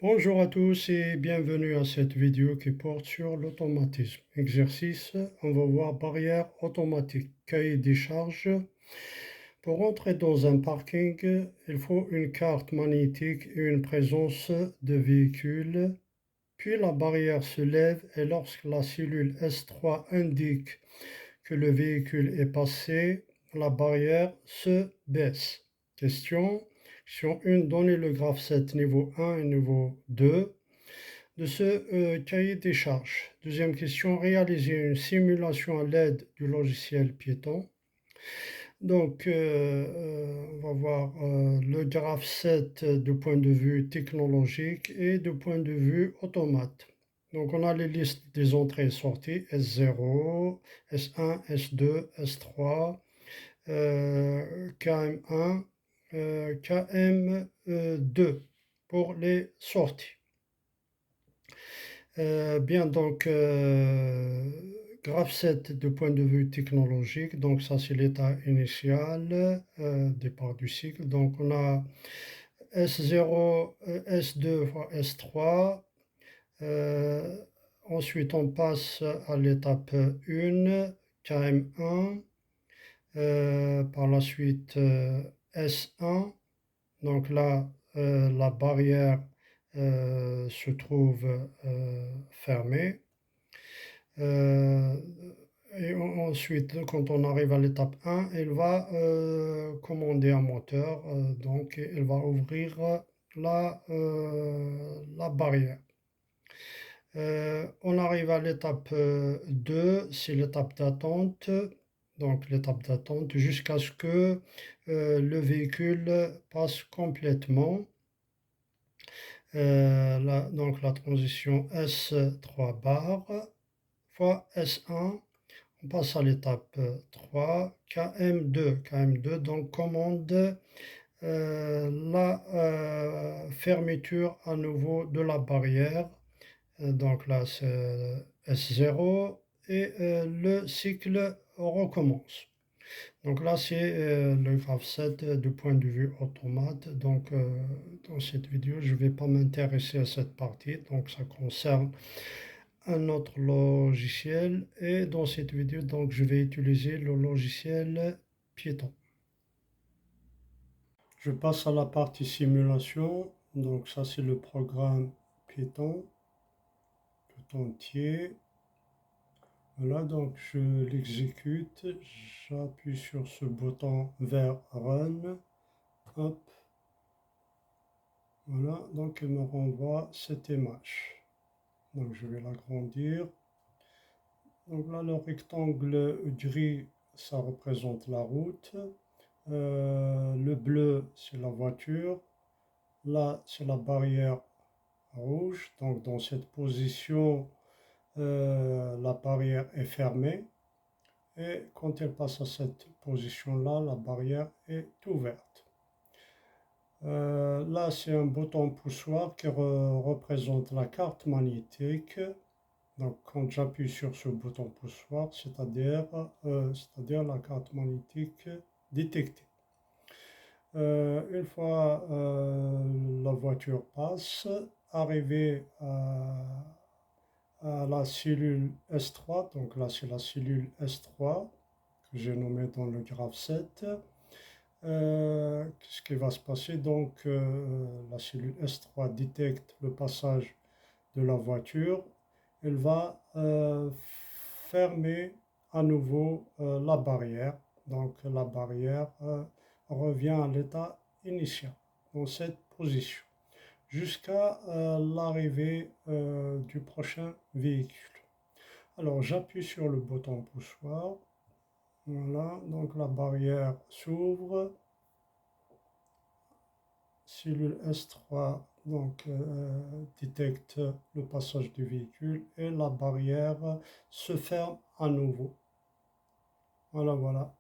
Bonjour à tous et bienvenue à cette vidéo qui porte sur l'automatisme. Exercice, on va voir barrière automatique, cahier des charges. Pour entrer dans un parking, il faut une carte magnétique et une présence de véhicule. Puis la barrière se lève et lorsque la cellule S3 indique que le véhicule est passé, la barrière se baisse. Question. Question 1. Donnez le graphe 7 niveau 1 et niveau 2 de ce cahier des charges. Deuxième question. Réaliser une simulation à l'aide du logiciel Python. Donc, on va voir le graphe 7 du point de vue technologique et du point de vue automate. Donc, on a les listes des entrées et sorties, S0, S1, S2, S3, KM1, KM2 pour les sorties. Bien, donc, graphe 7 du point de vue technologique, donc ça c'est l'état initial, départ du cycle. Donc on a S0, S2 fois S3. Ensuite on passe à l'étape 1, KM1. Par la suite S1. Donc là, la barrière se trouve fermée. Euh, et ensuite, quand on arrive à l'étape 1, elle va commander un moteur, donc elle va ouvrir la barrière. On arrive à l'étape 2, c'est l'étape d'attente. Donc l'étape d'attente jusqu'à ce que le véhicule passe complètement. Donc la transition S3 bar fois S1, on passe à l'étape 3, KM2. KM2 donc commande la fermeture à nouveau de la barrière. Donc là c'est S0 et le cycle recommence. Donc là, c'est le graphe 7 du point de vue automate. Donc, dans cette vidéo, je ne vais pas m'intéresser à cette partie. Donc, ça concerne un autre logiciel. Et dans cette vidéo, donc, je vais utiliser le logiciel Python. Je passe à la partie simulation. Donc, ça, c'est le programme Python tout entier. Voilà, donc je l'exécute. J'appuie sur ce bouton vert Run. Hop. Voilà, donc elle me renvoie cette image. Donc je vais l'agrandir. Donc là, le rectangle gris, ça représente la route. Le bleu, c'est la voiture. Là, c'est la barrière rouge. Donc dans cette position, la barrière est fermée. Et quand elle passe à cette position-là, la barrière est ouverte. Là, c'est un bouton poussoir qui représente la carte magnétique. Donc, quand j'appuie sur ce bouton poussoir, c'est-à-dire la carte magnétique détectée. Une fois la voiture passe, arrivée à la cellule S3, donc là c'est la cellule S3 que j'ai nommée dans le graphe 7. Qu'est-ce qui va se passer? Donc, la cellule S3 détecte le passage de la voiture. Elle va fermer à nouveau la barrière. Donc, la barrière revient à l'état initial, dans cette position, jusqu'à l'arrivée du prochain véhicule. Alors, j'appuie sur le bouton poussoir. Voilà, donc la barrière s'ouvre. Cellule S3 donc, détecte le passage du véhicule et la barrière se ferme à nouveau. Voilà, voilà.